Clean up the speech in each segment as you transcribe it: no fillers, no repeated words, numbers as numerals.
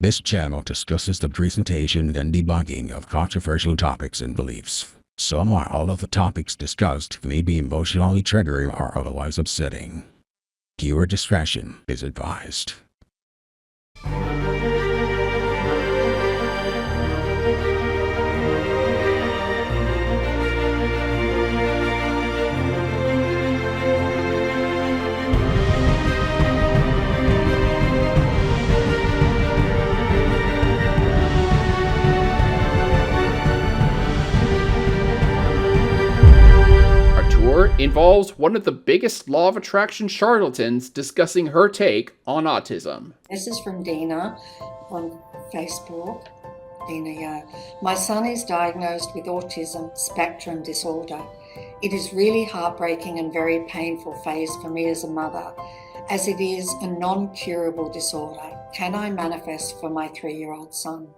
This channel discusses the presentation and debugging of controversial topics and beliefs. Some or all of the topics discussed may be emotionally triggering or otherwise upsetting. Viewer discretion is advised. Involves one of the biggest law of attraction charlatans discussing her take on autism. This is from Dina on Facebook. Dina, my son is diagnosed with autism spectrum disorder. It is really heartbreaking and very painful phase for me as a mother, as it is a non-curable disorder. Can I manifest for my 3-year-old son?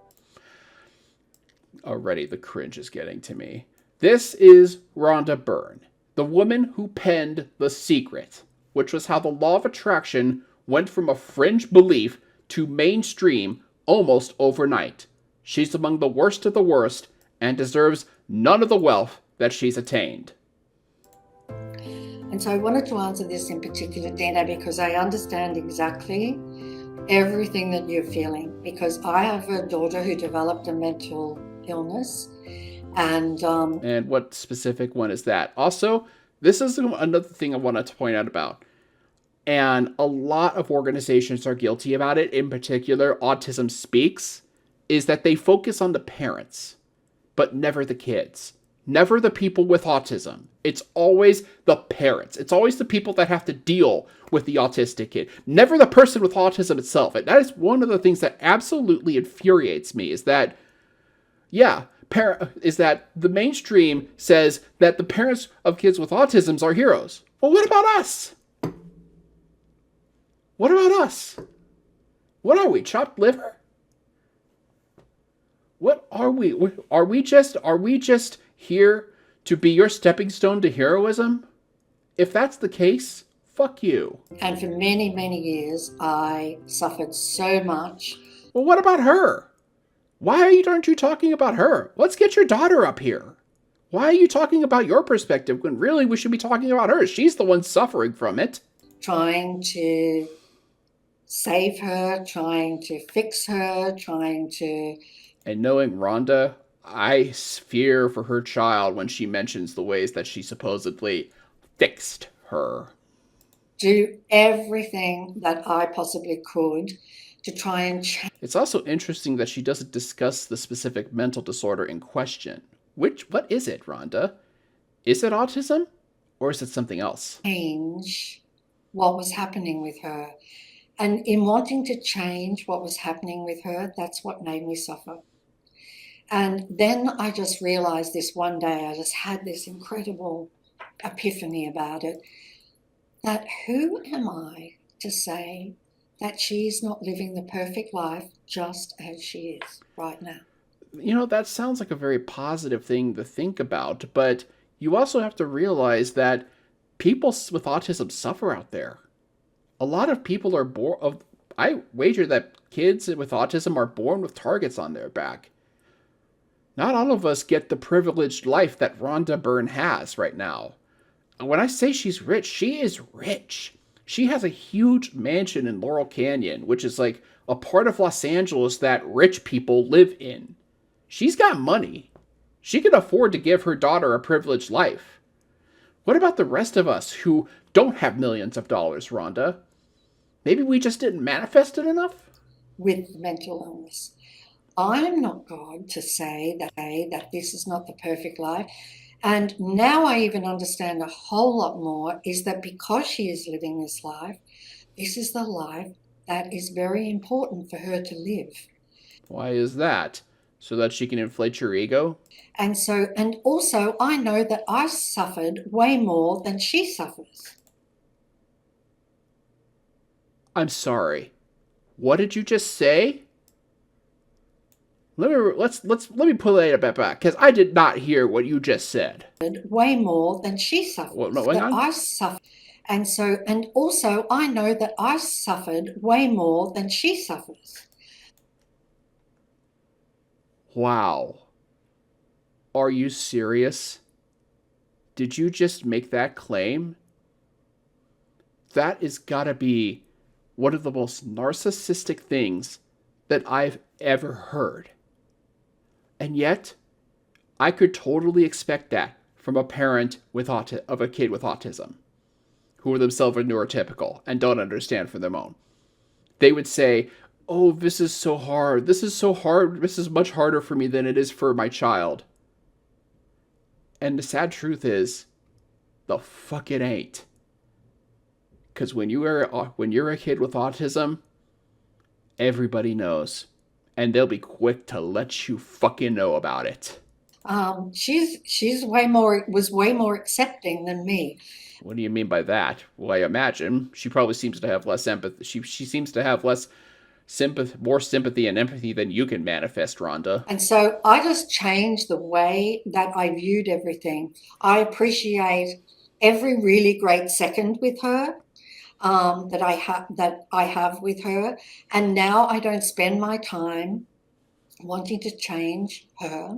Already the cringe is getting to me. This is Rhonda Byrne, the woman who penned The Secret, which was how the law of attraction went from a fringe belief to mainstream almost overnight. She's among the worst of the worst and deserves none of the wealth that she's attained. And so I wanted to answer this in particular, Dana, because I understand exactly everything that you're feeling, because I have a daughter who developed a mental illness. And what specific one is that? Also, this is another thing I wanted to point out about. And a lot of organizations are guilty about it. In particular, Autism Speaks, is that they focus on the parents, but never the kids. Never the people with autism. It's always the parents. It's always the people that have to deal with the autistic kid. Never the person with autism itself. And that is one of the things that absolutely infuriates me, is that, is that the mainstream says that the parents of kids with autism are heroes. Well, what about us? What about us? What are we, chopped liver? What are we? Are we just here to be your stepping stone to heroism? If that's the case, fuck you. And for many, many years, I suffered so much. Well, what about her? Why aren't you talking about her? Let's get your daughter up here. Why are you talking about your perspective when really we should be talking about her? She's the one suffering from it. Trying to save her, trying to fix her, And knowing Rhonda, I fear for her child when she mentions the ways that she supposedly fixed her. Do everything that I possibly could to try and change. It's also interesting that she doesn't discuss the specific mental disorder in question. What is it, Rhonda? Is it autism? Or is it something else? Change what was happening with her. And in wanting to change what was happening with her, that's what made me suffer. And then I just realized this one day, I just had this incredible epiphany about it, that who am I to say that she's not living the perfect life just as she is right now? You know, that sounds like a very positive thing to think about, but you also have to realize that people with autism suffer out there. A lot of people are born I wager that kids with autism are born with targets on their back. Not all of us get the privileged life that Rhonda Byrne has right now. When I say she's rich, she is rich. She has a huge mansion in Laurel Canyon, which is like a part of Los Angeles that rich people live in. She's got money. She can afford to give her daughter a privileged life. What about the rest of us who don't have millions of dollars, Rhonda? Maybe we just didn't manifest it enough? With mental illness. I'm not God to say that this is not the perfect life. And now I even understand a whole lot more, is that because she is living this life, this is the life that is very important for her to live. Why is that? So that she can inflate your ego? And also I know that I suffered way more than she suffers. I'm sorry. What did you just say? Let me pull it a bit back, because I did not hear what you just said. Way more than she suffers. Well, no, hang on. I suffer, and also I know that I suffered way more than she suffers. Wow. Are you serious? Did you just make that claim? That is gotta be one of the most narcissistic things that I've ever heard. And yet, I could totally expect that from a parent of a kid with autism, who are themselves neurotypical and don't understand for their own. They would say, "Oh, this is so hard. This is so hard. This is much harder for me than it is for my child." And the sad truth is, the fuck it ain't. Because when you're a kid with autism, everybody knows, and they'll be quick to let you fucking know about it. She's way more accepting than me. What do you mean by that? Well, I imagine she probably seems to have less empathy. She seems to have more sympathy and empathy than you can manifest, Rhonda. And so I just changed the way that I viewed everything. I appreciate every really great second with her that I have with her, and now I don't spend my time wanting to change her.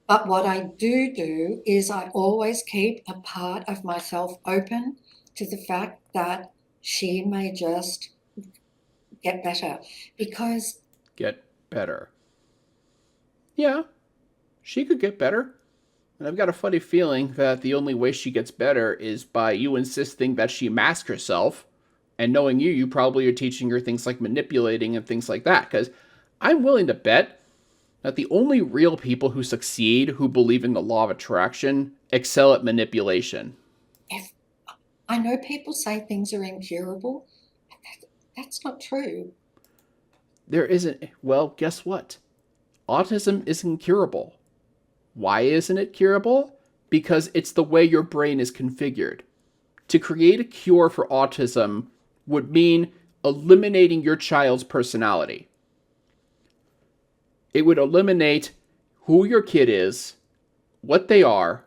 But what I do is I always keep a part of myself open to the fact that she may just get better. Because get better. Yeah, she could get better. And I've got a funny feeling that the only way she gets better is by you insisting that she mask herself. And knowing you probably are teaching her things like manipulating and things like that. Because I'm willing to bet that the only real people who succeed, who believe in the law of attraction, excel at manipulation. if I know people say things are incurable, but that's not true. There isn't. Well, guess what? Autism is incurable. Why isn't it curable? Because it's the way your brain is configured. To create a cure for autism would mean eliminating your child's personality. It would eliminate who your kid is, what they are,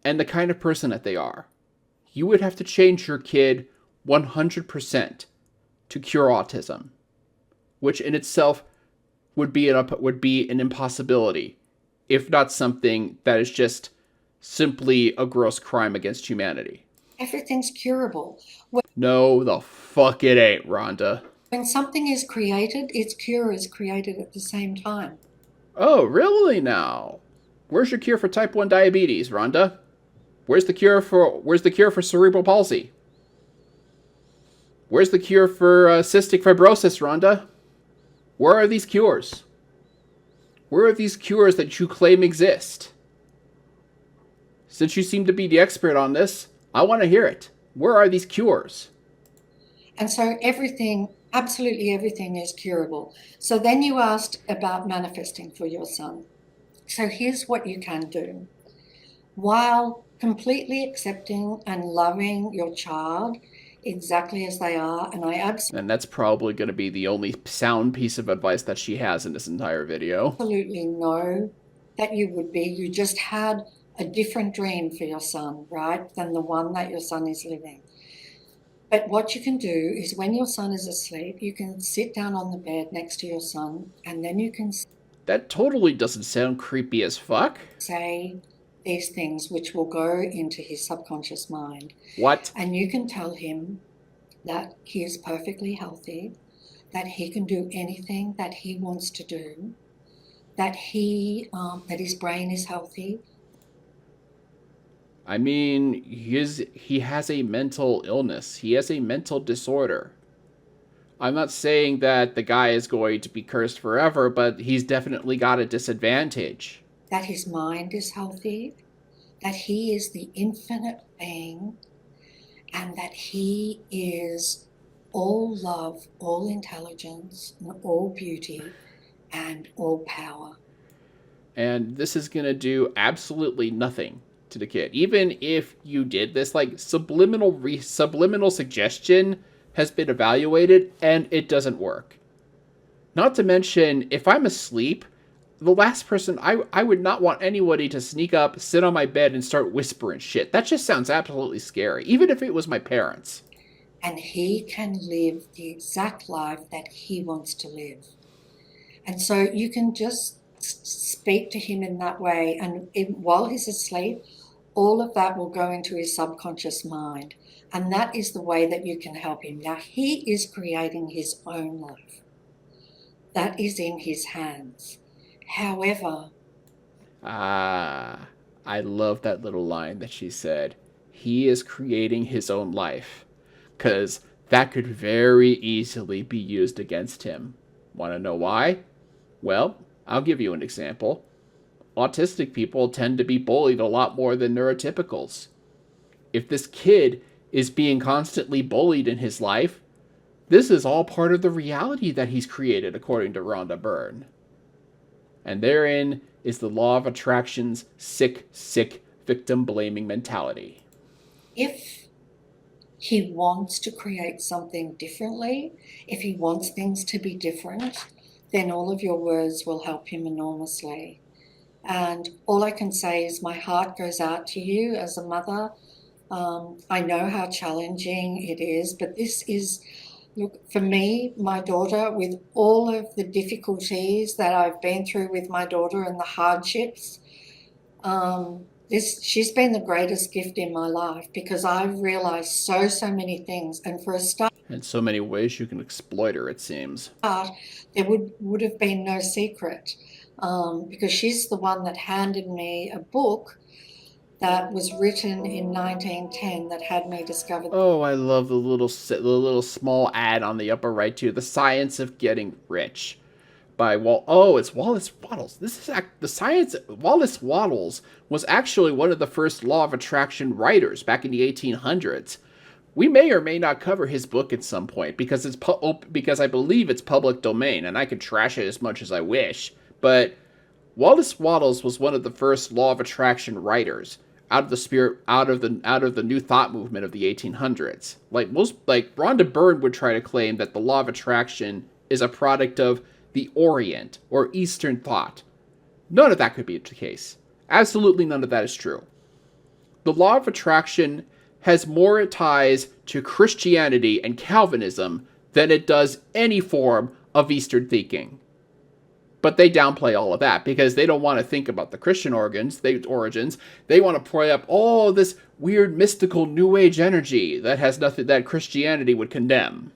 and the kind of person that they are. You would have to change your kid 100% to cure autism, which in itself would be an impossibility, if not something that is just simply a gross crime against humanity. Everything's curable. No, the fuck it ain't, Rhonda. When something is created, its cure is created at the same time. Oh, really now? Where's your cure for type 1 diabetes, Rhonda? Where's the cure for cerebral palsy? Where's the cure for cystic fibrosis, Rhonda? Where are these cures? Where are these cures that you claim exist? Since you seem to be the expert on this, I want to hear it. Where are these cures? And so everything, absolutely everything is curable. So then you asked about manifesting for your son. So here's what you can do. While completely accepting and loving your child exactly as they are, and that's probably going to be the only sound piece of advice that she has in this entire video. Absolutely know that you would be. You just had a different dream for your son, right, than the one that your son is living. But what you can do is when your son is asleep, you can sit down on the bed next to your son, and then you can... That totally doesn't sound creepy as fuck. ...say these things which will go into his subconscious mind. What? And you can tell him that he is perfectly healthy, that he can do anything that he wants to do, that his brain is healthy. I mean, he has a mental illness. He has a mental disorder. I'm not saying that the guy is going to be cursed forever, but he's definitely got a disadvantage. That his mind is healthy, that he is the infinite being, and that he is all love, all intelligence, all beauty, and all power. And this is going to do absolutely nothing to the kid. Even if you did this, like, subliminal suggestion has been evaluated, and it doesn't work. Not to mention, if I'm asleep, the last person, I would not want anybody to sneak up, sit on my bed, and start whispering shit. That just sounds absolutely scary, even if it was my parents. And he can live the exact life that he wants to live. And so you can just speak to him in that way, and while he's asleep, all of that will go into his subconscious mind. And that is the way that you can help him. Now, he is creating his own life. That is in his hands. However, I love that little line that she said. He is creating his own life. Because that could very easily be used against him. Want to know why? Well, I'll give you an example. Autistic people tend to be bullied a lot more than neurotypicals. If this kid is being constantly bullied in his life, this is all part of the reality that he's created, according to Rhonda Byrne. And therein is the law of attraction's sick victim-blaming mentality. if he wants to create something differently, if he wants things to be different, then all of your words will help him enormously. And all I can say is my heart goes out to you as a mother. I know how challenging it is, but this is, look, for me, my daughter, with all of the difficulties that I've been through with my daughter and the hardships, she's been the greatest gift in my life, because I've realized so many things. And for a start, In so many ways you can exploit her, it seems. there would have been no secret, because she's the one that handed me a book that was written in 1910 that had me discover. Oh, I love the little small ad on the upper right too. The Science of Getting Rich by it's Wallace Wattles. The science. Wallace Wattles was actually one of the first law of attraction writers back in the 1800s. We may or may not cover his book at some point because because I believe it's public domain and I can trash it as much as I wish. But Wallace Wattles was one of the first law of attraction writers out of the New Thought movement of the 1800s. Like Rhonda Byrne would try to claim that the law of attraction is a product of the Orient or Eastern thought. None of that could be the case. Absolutely none of that is true. The law of attraction has more ties to Christianity and Calvinism than it does any form of Eastern thinking. But they downplay all of that because they don't want to think about the Christian origins. They want to play up all this weird mystical New Age energy that has nothing that Christianity would condemn.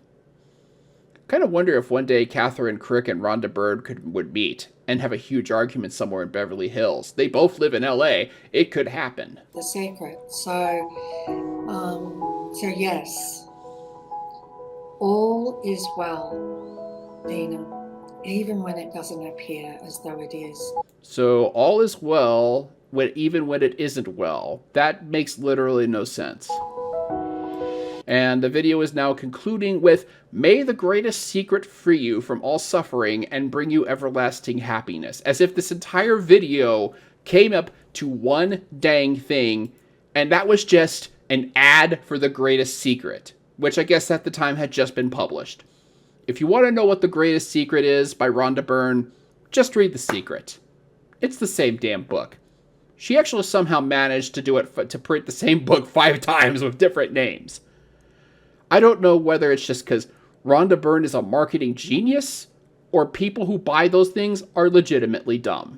Kind of wonder if one day Catherine Crick and Rhonda Byrne would meet and have a huge argument somewhere in Beverly Hills. They both live in LA. It could happen. The secret. So yes, all is well, Dina, even when it doesn't appear as though it is. So all is well, even when it isn't well. That makes literally no sense. And the video is now concluding with, "May the greatest secret free you from all suffering and bring you everlasting happiness." As if this entire video came up to one dang thing, and that was just an ad for The Greatest Secret, which I guess at the time had just been published. If you want to know what The Greatest Secret is by Rhonda Byrne, just read The Secret. It's the same damn book. She actually somehow managed to print the same book 5 times with different names. I don't know whether it's just because Rhonda Byrne is a marketing genius, or people who buy those things are legitimately dumb.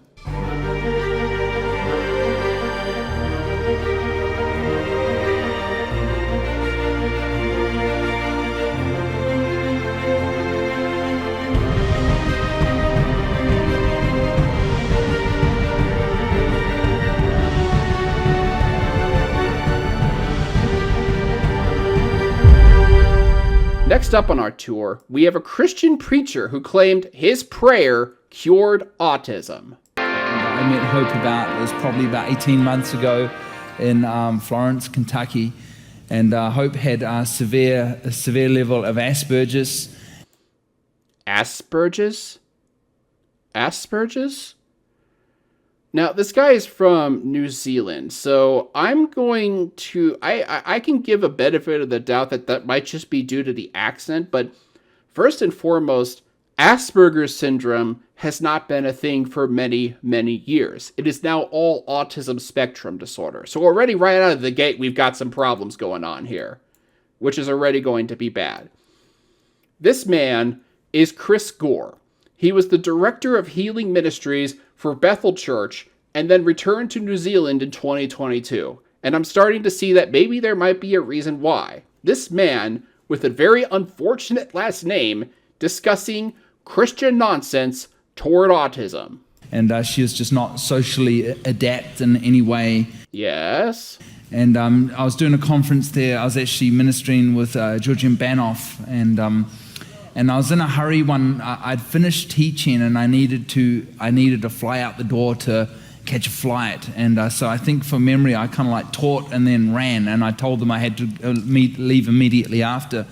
Next up on our tour, we have a Christian preacher who claimed his prayer cured autism. I met Hope it was probably about 18 months ago in Florence, Kentucky, and Hope had a severe level of Asperger's. Asperger's? Now, this guy is from New Zealand, so I'm going to... I can give a benefit of the doubt that might just be due to the accent, but first and foremost, Asperger's syndrome has not been a thing for many, many years. It is now all autism spectrum disorder. So already right out of the gate, we've got some problems going on here, which is already going to be bad. This man is Chris Gore. He was the director of healing ministries for Bethel Church and then returned to New Zealand in 2022. And I'm starting to see that maybe there might be a reason why. This man, with a very unfortunate last name, discussing Christian nonsense toward autism. And she was just not socially adept in any way. Yes. And I was doing a conference there. I was actually ministering with Georgian Banoff, and I was in a hurry. I'd finished teaching, and I needed to fly out the door to catch a flight. And so I think from memory, I kind of like taught and then ran, and I told them I had to leave immediately after.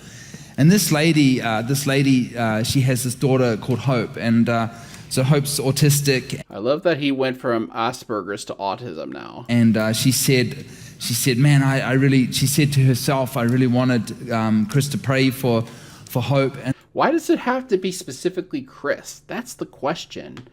And this lady, she has this daughter called Hope, and so Hope's autistic. I love that he went from Asperger's to autism now. And she said, man, she said to herself, I really wanted Chris to pray for Hope. And why does it have to be specifically Chris? That's the question.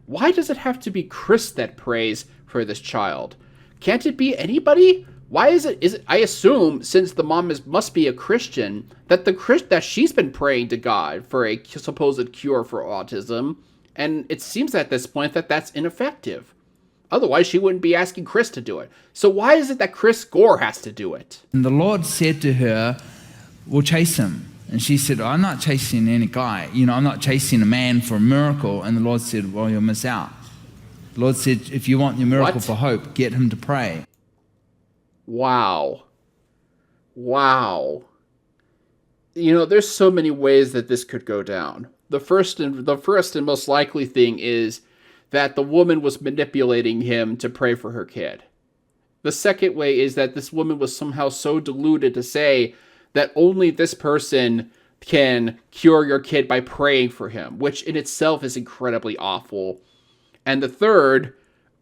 Why does it have to be Chris that prays for this child? Can't it be anybody? Why is it? I assume, since the mom must be a Christian, that she's been praying to God for a supposed cure for autism, and it seems at this point that that's ineffective. Otherwise, she wouldn't be asking Chris to do it. So why is it that Chris Gore has to do it? And the Lord said to her, we'll chase him. And she said, I'm not chasing any guy. I'm not chasing a man for a miracle. And the Lord said, well, you'll miss out. The Lord said, if you want your miracle for Hope, get him to pray. Wow. There's so many ways that this could go down. The first and most likely thing is that the woman was manipulating him to pray for her kid. The second way is that this woman was somehow so deluded to say that only this person can cure your kid by praying for him, which in itself is incredibly awful. And the third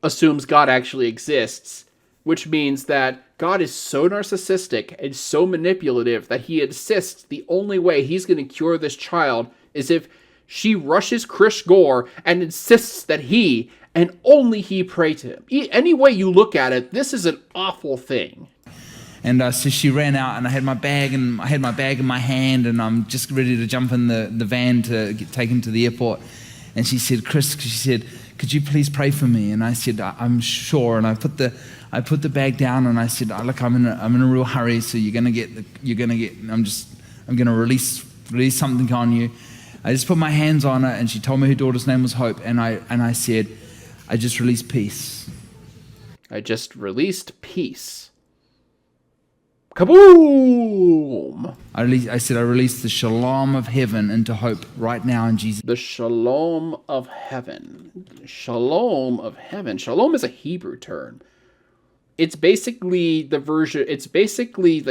assumes God actually exists, which means that God is so narcissistic and so manipulative that he insists the only way he's going to cure this child is if she rushes Chris Gore and insists that he and only he pray to him. Any way you look at it, this is an awful thing. And so she ran out, and I had my bag in my hand, and I'm just ready to jump in the van to get taken to the airport. And she said, Chris, could you please pray for me? And I said, I'm sure. And I put the bag down, and I said, look, I'm in a real hurry, so I'm gonna release something on you. I just put my hands on her, and she told me her daughter's name was Hope, and I said, I just released peace. I just released peace. Kaboom! I said I released the shalom of heaven into Hope right now in Jesus. The shalom of heaven. Shalom of heaven. Shalom is a Hebrew term. It's basically the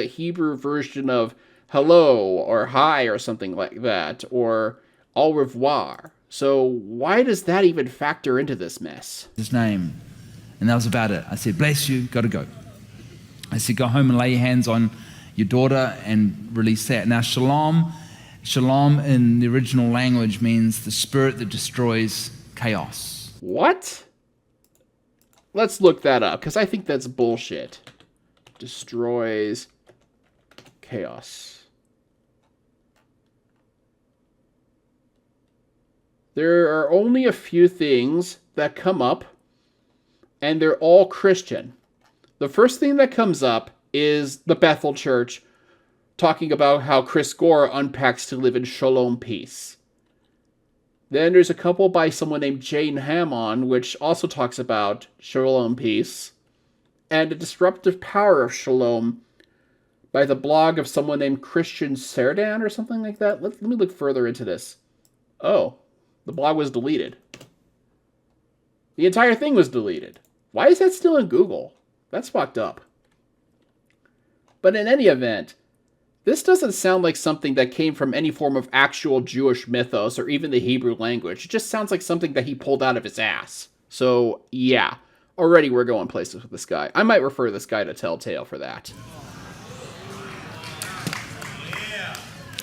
Hebrew version of hello or hi or something like that, or au revoir. So why does that even factor into this mess? His name. And that was about it. I said, bless you, gotta go. I said, go home and lay your hands on your daughter and release that. Now, shalom in the original language means the spirit that destroys chaos. What? Let's look that up, because I think that's bullshit. Destroys chaos. There are only a few things that come up, and they're all Christian. The first thing that comes up is the Bethel Church talking about how Chris Gore unpacks to live in shalom peace. Then there's a couple by someone named Jane Hammond, which also talks about shalom peace, and the disruptive power of shalom by the blog of someone named Christian Serdan or something like that. Let me look further into this. Oh, the blog was deleted. The entire thing was deleted. Why is that still in Google? That's fucked up. But in any event, this doesn't sound like something that came from any form of actual Jewish mythos or even the Hebrew language. It just sounds like something that he pulled out of his ass. So, yeah. Already we're going places with this guy. I might refer this guy to Telltale for that.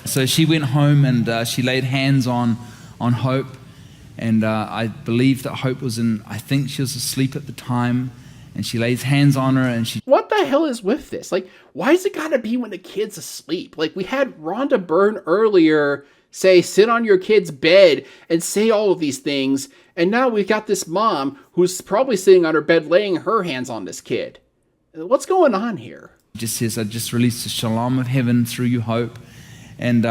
So she went home and she laid hands on Hope. And I believe that Hope I think she was asleep at the time. And she lays hands on her and she... What the hell is with this? Like, why is it gotta be when the kid's asleep? Like, we had Rhonda Byrne earlier say, sit on your kid's bed and say all of these things. And now we've got this mom who's probably sitting on her bed laying her hands on this kid. What's going on here? It just says, I just release the shalom of heaven through you, Hope. And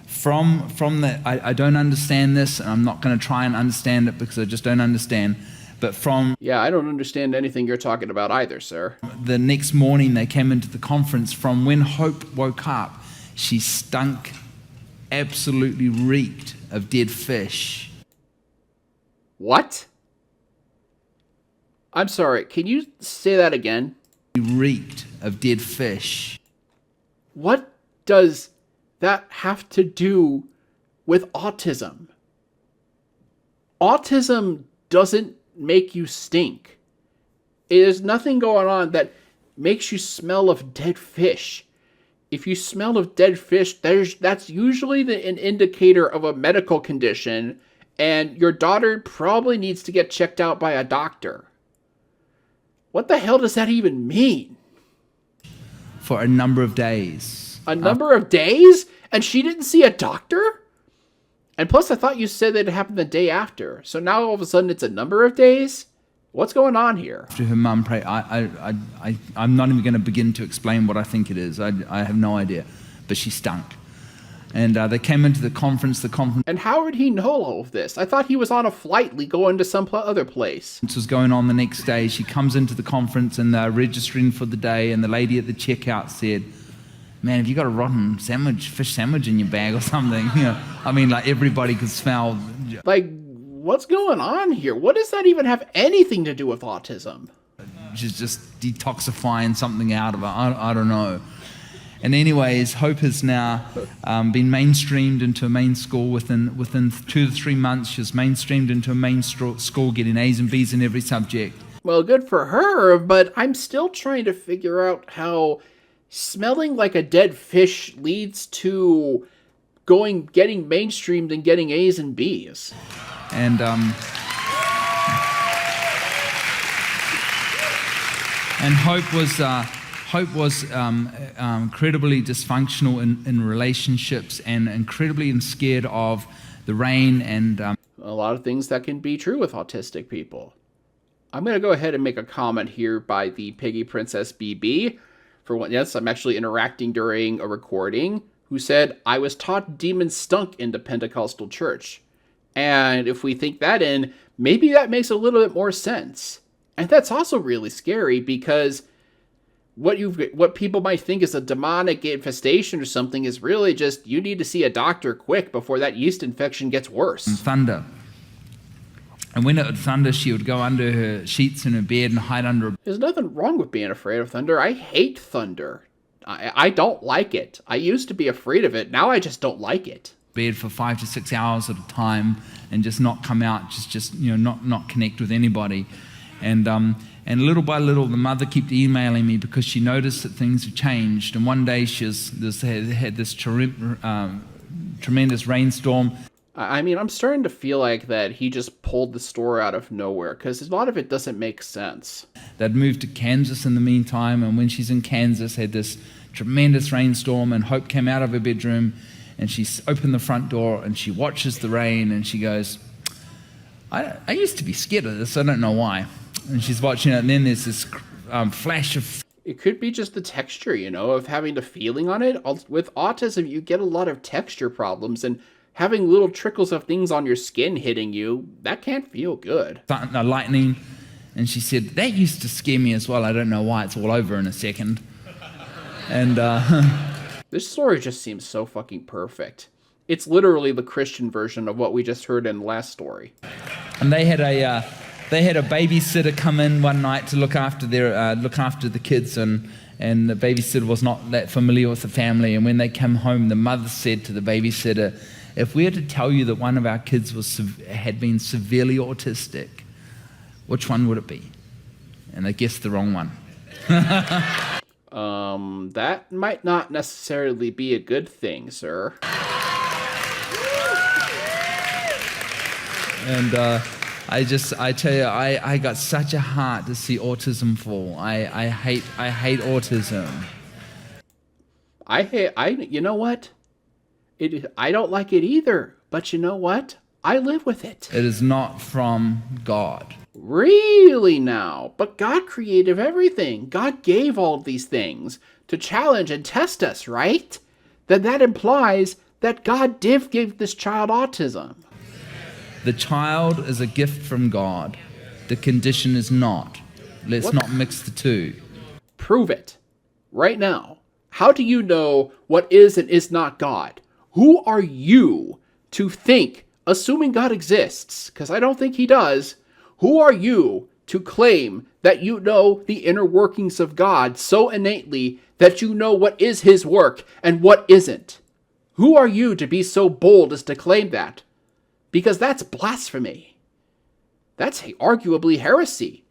from that, I don't understand this, and I'm not going to try and understand it because I just don't understand. But from Yeah, I don't understand anything you're talking about either, sir. the next morning they came into the conference, from when Hope woke up, she stunk, absolutely reeked of dead fish. What? I'm sorry, can you say that again? Reeked of dead fish. What does that have to do with autism? Autism doesn't make you stink. There's nothing going on that makes you smell of dead fish. If you smell of dead fish, that's usually an indicator of a medical condition, and your daughter probably needs to get checked out by a doctor. What the hell does that even mean? For a number of days. A number of days? And she didn't see a doctor? And plus, I thought you said that it happened the day after. So now all of a sudden it's a number of days? What's going on here? After her mum prayed, I'm not even going to begin to explain what I think it is. I have no idea. But she stunk. And they came into the conference. And how did he know all of this? I thought he was on a flight going to some other place. This was going on the next day. She comes into the conference and they're registering for the day, and the lady at the checkout said, man, have you got a rotten fish sandwich in your bag or something? You know, I mean, like everybody could smell. Like, what's going on here? What does that even have anything to do with autism? She's just detoxifying something out of it. I don't know. And anyways, Hope has now been mainstreamed into a main school within 2 to 3 months. She's mainstreamed into a main school, getting A's and B's in every subject. Well, good for her, but I'm still trying to figure out how smelling like a dead fish leads to getting mainstreamed and getting A's and B's. And Hope was incredibly dysfunctional in relationships, and incredibly scared of the rain, and a lot of things that can be true with autistic people. I'm going to go ahead and make a comment here by the Piggy Princess BB. For one, yes, I'm actually interacting during a recording, who said, I was taught demons stunk in the Pentecostal church. And if we think that in, maybe that makes a little bit more sense. And that's also really scary, because what people might think is a demonic infestation or something is really just, you need to see a doctor quick before that yeast infection gets worse. Thunder. And when it would thunder, she would go under her sheets in her bed and hide under. There's nothing wrong with being afraid of thunder. I hate thunder. I don't like it. I used to be afraid of it. Now I just don't like it. Bed for 5 to 6 hours at a time and just not come out, just not connect with anybody. And little by little, the mother kept emailing me because she noticed that things had changed. And one day she had this tremendous rainstorm. I mean, I'm starting to feel like that he just pulled the story out of nowhere, because a lot of it doesn't make sense. They'd moved to Kansas in the meantime, and when she's in Kansas, had this tremendous rainstorm, and Hope came out of her bedroom, and she opened the front door, and she watches the rain, and she goes, I used to be scared of this, I don't know why. And she's watching it, and then there's this flash of... It could be just the texture, of having the feeling on it. With autism, you get a lot of texture problems, and having little trickles of things on your skin hitting you, that can't feel good. Lightning. And she said, that used to scare me as well. I don't know why. It's all over in a second. And this story just seems so fucking perfect. It's literally the Christian version of what we just heard in the last story. And they had a babysitter come in one night to look after the kids, and the babysitter was not that familiar with the family. And when they came home, the mother said to the babysitter, if we were to tell you that one of our kids had been severely autistic, which one would it be? And they guessed the wrong one. That might not necessarily be a good thing, sir. And I tell you, I got such a heart to see autism fall. I hate autism. You know what? I don't like it either, but you know what? I live with it. It is not from God. Really now? But God created everything. God gave all these things to challenge and test us, right? Then that implies that God did give this child autism. The child is a gift from God. The condition is not. Let's not mix the two. Prove it. Right now. How do you know what is and is not God? Who are you to think, assuming God exists, because I don't think he does, who are you to claim that you know the inner workings of God so innately that you know what is his work and what isn't? Who are you to be so bold as to claim that? Because that's blasphemy. That's arguably heresy.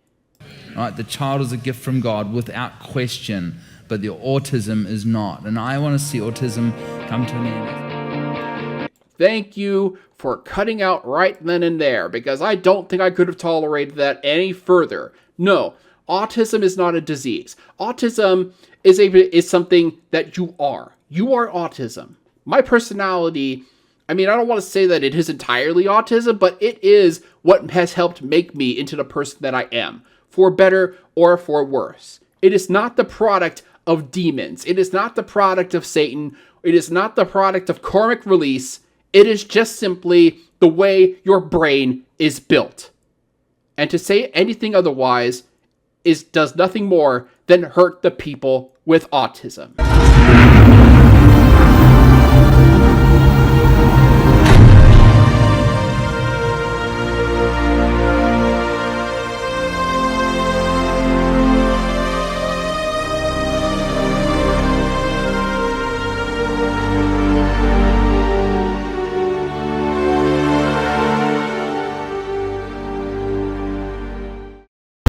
Right? The child is a gift from God without question, but the autism is not. And I want to see autism come to an end. Thank you for cutting out right then and there, because I don't think I could have tolerated that any further. No, autism is not a disease. Autism is something that you are. You are autism. My personality, I don't want to say that it is entirely autism, but it is what has helped make me into the person that I am, for better or for worse. It is not the product of demons. It is not the product of Satan. It is not the product of karmic release. It is just simply the way your brain is built. And to say anything otherwise does nothing more than hurt the people with autism.